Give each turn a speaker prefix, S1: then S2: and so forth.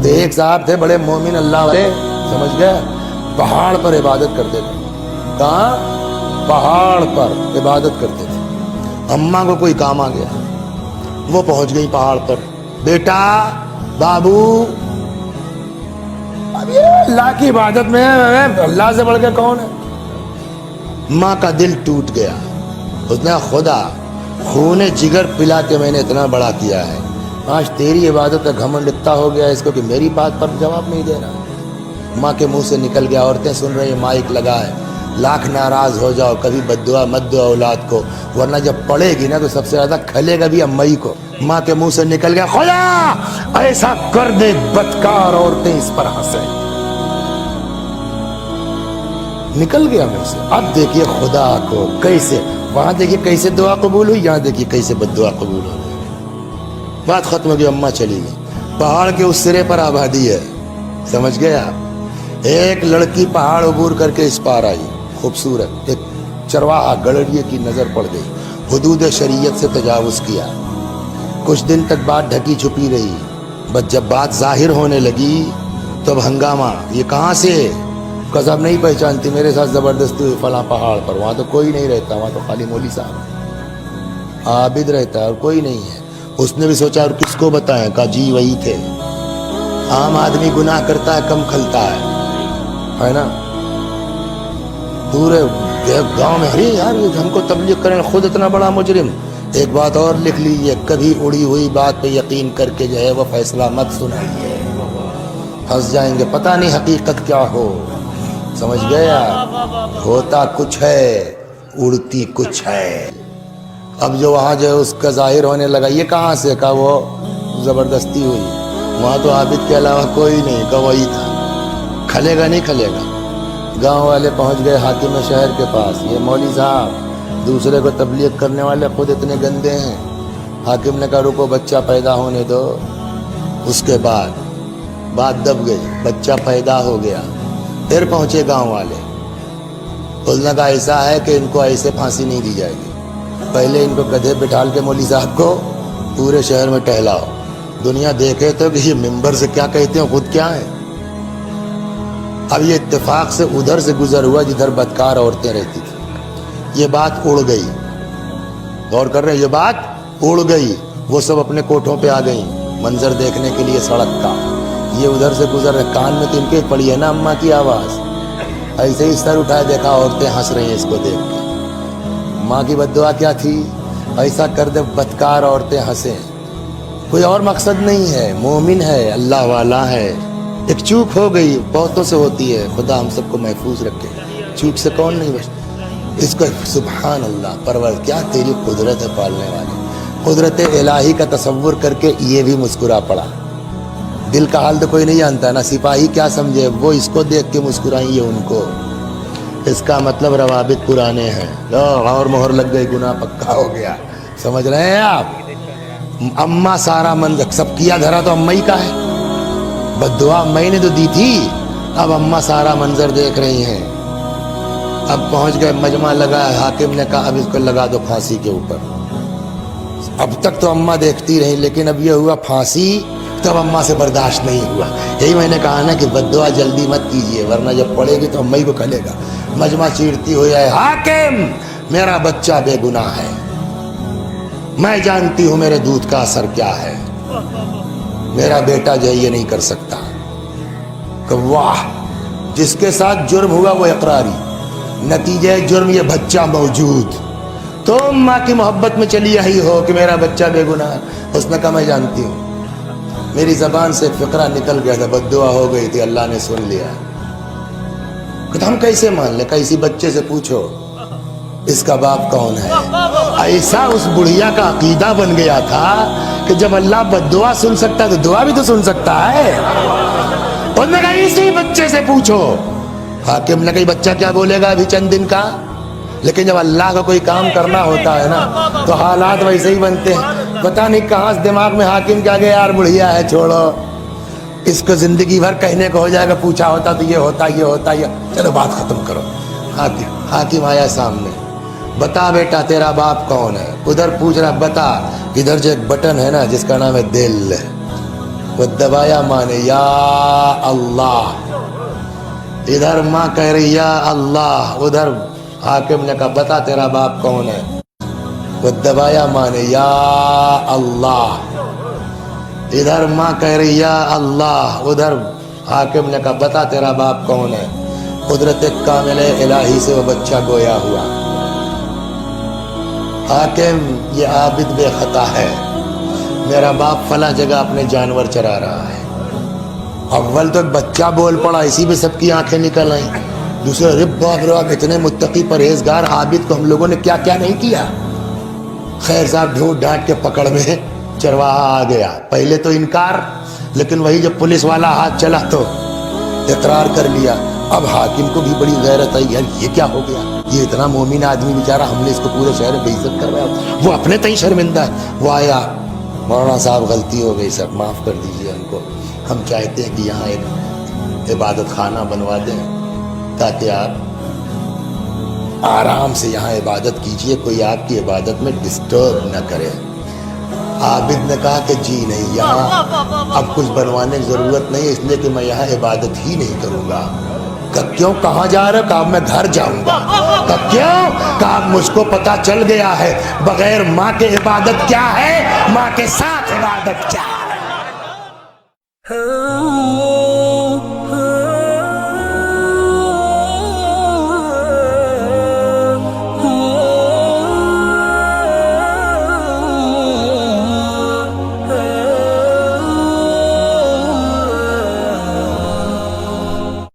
S1: تو ایک صاحب تھے بڑے مومن اللہ والے، سمجھ گئے، پہاڑ پر عبادت کرتے تھے. کہاں؟ پہاڑ پر عبادت کرتے تھے. اماں کو کوئی کام آ گیا، وہ پہنچ گئی پہاڑ پر. بیٹا، بابو، اب یہ اللہ کی عبادت میں اللہ سے بڑھ کے کون ہے؟ ماں کا دل ٹوٹ گیا. اس نے خدا خون جگر پلا کے میں نے اتنا بڑا کیا ہے، آج تیری عبادت کا گھمنڈ اتنا ہو گیا اس کو کہ میری بات پر جواب نہیں دے رہا. ماں کے منہ سے نکل گیا. عورتیں سن رہی ہیں، مائک لگا ہے. لاکھ ناراض ہو جاؤ، کبھی بد دعا مت دو اولاد کو، ورنہ جب پڑے گی نا تو سب سے زیادہ کھلے گا بھی امائی کو. ماں کے منہ سے نکل گیا، خدا ایسا کر دے بدکار عورتیں اس پر ہنسیں. نکل گیا منہ سے. اب دیکھیے خدا کو کیسے، وہاں دیکھیے کیسے دعا قبول ہوئی، یہاں دیکھیے کیسے بد دعا قبول ہو گئی. بات ختم ہو گئی، اماں چلی گئی. پہاڑ کے اس سرے پر آبادی ہے، سمجھ گئے آپ. ایک لڑکی پہاڑ عبور کر کے اس پار آئی، خوبصورت. ایک چرواہا گڑریے کی نظر پڑ گئی، حدود شریعت سے تجاوز کیا. کچھ دن تک بات ڈھکی چھپی رہی، بس جب بات ظاہر ہونے لگی تو اب ہنگامہ. یہ کہاں سے؟ قصب نہیں پہچانتی، میرے ساتھ زبردستی ہوئی فلاں پہاڑ پر. وہاں تو کوئی نہیں رہتا، وہاں تو خالی مولوی صاحب عابد رہتا ہے اور کوئی نہیں ہے. اس نے بھی سوچا اور کس کو بتائیں، کہا جی وہی تھے. عام آدمی گناہ کرتا ہے کم کھلتا ہے نا. پورے گاؤں میں ارے یار یہ ہم کو تبلیغ کریں، خود اتنا بڑا مجرم. ایک بات اور لکھ لیجئے، کبھی اڑی ہوئی بات پہ یقین کر کے جو ہے وہ فیصلہ مت سنائیے، پھنس جائیں گے. پتہ نہیں حقیقت کیا ہو، سمجھ گئے آپ. ہوتا کچھ ہے، اڑتی کچھ ہے. اب جو وہاں جو ہے اس کا ظاہر ہونے لگا، یہ کہاں سے؟ کہا وہ زبردستی ہوئی. وہاں تو عابد کے علاوہ کوئی نہیں، کہا وہی تھا. کھلے گا نہیں کھلے گا. گاؤں والے پہنچ گئے حاکم شہر کے پاس. یہ مولوی صاحب دوسرے کو تبلیغ کرنے والے خود اتنے گندے ہیں. حاکم نے کہا رکو بچہ پیدا ہونے دو. اس کے بعد بات دب گئی، بچہ پیدا ہو گیا. پھر پہنچے گاؤں والے. اس نے کہا ایسا ہے کہ ان کو ایسے پھانسی نہیں دی جائے گی، پہلے ان کو گدھے بٹھال کے مولوی صاحب کو پورے شہر میں ٹہلاؤ، دنیا دیکھے تو کہ یہ ممبر سے کیا کہتے ہیں خود کیا ہے. اب یہ اتفاق سے ادھر سے گزر ہوا جدھر بدکار عورتیں رہتی تھی. یہ بات اڑ گئی. غور کر رہے ہیں، یہ بات اڑ گئی. وہ سب اپنے کوٹھوں پہ آ گئیں منظر دیکھنے کے لیے سڑک کا. یہ ادھر سے گزر رہے، کان میں تو ان کے پڑی ہے نا اماں کی آواز. ایسے ہی سر اٹھائے، دیکھا عورتیں ہنس رہی ہیں اس کو دیکھ کے. ماں کی بد دعا کیا تھی؟ ایسا کر دے بدکار عورتیں ہنسیں. کوئی اور مقصد نہیں ہے، مومن ہے، اللہ والا ہے. ایک چوک ہو گئی، بہتوں سے ہوتی ہے. خدا ہم سب کو محفوظ رکھے. چوک سے کون نہیں بچتا. اس کو سبحان اللہ پرور، کیا تیری قدرت ہے پالنے والی. قدرت الہی کا تصور کر کے یہ بھی مسکرا پڑا. دل کا حال تو کوئی نہیں جانتا نا. سپاہی کیا سمجھے، وہ اس کو دیکھ کے مسکرائیں، یہ ان کو. اس کا مطلب روابط پرانے ہیں. اور مہر لگ گئی، گناہ پکا ہو گیا. سمجھ رہے ہیں آپ؟ اماں سارا منظر سب کیا دھرا تو اماں ہی کا ہے. بد دعا اماں نے تو دی تھی. اب اماں سارا منظر دیکھ رہی ہیں. اب پہنچ گئے، مجمع لگا. حاکم نے کہا اب اس کو لگا دو پھانسی کے اوپر. اب تک تو اماں دیکھتی رہی، لیکن اب یہ ہوا پھانسی، تب اماں سے برداشت نہیں ہوا. یہی میں نے کہا نا کہ بد دعا جلدی مت کیجیے، ورنہ جب پڑے گی تو اماں کو کھلے گا. مجمع چیرتی ہوئی ہے، حاکم میرا بچہ بے گناہ ہے، میں جانتی ہوں میرے دودھ کا اثر کیا ہے، میرا بیٹا جو ہے یہ نہیں کر سکتا. کہ واہ، جس کے ساتھ جرم ہوا وہ اقراری، نتیجہ جرم یہ بچہ موجود. تم ماں کی محبت میں چلی آئی ہو کہ میرا بچہ بے گناہ ہے. اس نے کہا میں جانتی ہوں. میری زبان سے فقرہ نکل گیا تھا، بد دعا ہو گئی تھی، اللہ نے سن لیا. کہ ہم کیسے مان لیں؟ کسی بچے سے پوچھو اس کا باپ کون ہے. ایسا اس بڑھیا کا عقیدہ بن گیا تھا کہ جب اللہ بد دعا سن سکتا ہے تو دعا بھی تو سن سکتا ہے. انہوں نے کہا اسی بچے سے پوچھو. حاکم نے کہا بچہ کیا بولے گا ابھی چند دن کا. لیکن جب اللہ کا کوئی کام کرنا ہوتا ہے نا تو حالات ویسے ہی بنتے ہیں. پتہ نہیں کہاں دماغ میں حاکم کیا گیا، یار بڑھیا ہے چھوڑو اس کو، زندگی بھر کہنے کو ہو جائے گا، پوچھا ہوتا تو یہ ہوتا یہ ہوتا یہ، چلو بات ختم کرو. حاکم آیا سامنے، بتا بیٹا تیرا باپ کون ہے. ادھر پوچھ رہا بتا. ادھر جو ایک بٹن ہے نا جس کا نام ہے دل، وہ دبایا ماں نے یا اللہ، ادھر ماں کہہ رہی یا اللہ، ادھر حاکم نے کہا بتا تیرا باپ کون ہے؟ وہ دبایا ماں نے یا اللہ، ادھر ماں کہہ رہی یا اللہ، ادھر حاکم نے کہا بتا تیرا باپ کون ہے؟ قدرت کامل الہی سے وہ بچہ گویا ہوا، حاکم یہ عابد بے خطا ہے، میرا باپ فلاں جگہ اپنے جانور چرا رہا ہے۔ اول تو ایک بچہ بول پڑا، اسی پہ سب کی آنکھیں نکل آئیں۔ دوسرے رب باپ رب، اتنے متقی پرہیزگار عابد کو ہم لوگوں نے کیا کیا نہیں کیا۔ خیر صاحب ڈھونڈ ڈانٹ کے پکڑ میں چرواہا آ گیا، پہلے تو انکار، لیکن وہی جب پولیس والا ہاتھ چلا تو اقرار کر لیا۔ اب حاکم کو بھی بڑی غیرت آئی، یار یہ کیا ہو گیا، یہ اتنا مومن آدمی بیچارہ، ہم نے اس کو پورے شہر میں بے عزت کر رہا ہے، وہ اپنے تئیں شرمندہ ہے۔ وہ آیا، مولانا صاحب غلطی ہو گئی سر، معاف کر دیجیے ہم کو، ہم چاہتے ہیں کہ یہاں ایک عبادت خانہ بنوا دیں تاکہ آپ آرام سے یہاں عبادت کیجئے، کوئی آپ کی عبادت میں ڈسٹرب نہ کرے۔ عابد نے کہا کہ جی نہیں، یہاں اب کچھ بنوانے کی ضرورت نہیں ہے، اس لیے کہ میں یہاں عبادت ہی نہیں کروں گا۔ کیوں، کہاں جا رہے؟ کہا میں گھر جاؤں گا۔ کیوں؟ کہا مجھ کو پتا چل گیا ہے بغیر ماں کے عبادت کیا ہے، ماں کے ساتھ عبادت کیا ہے۔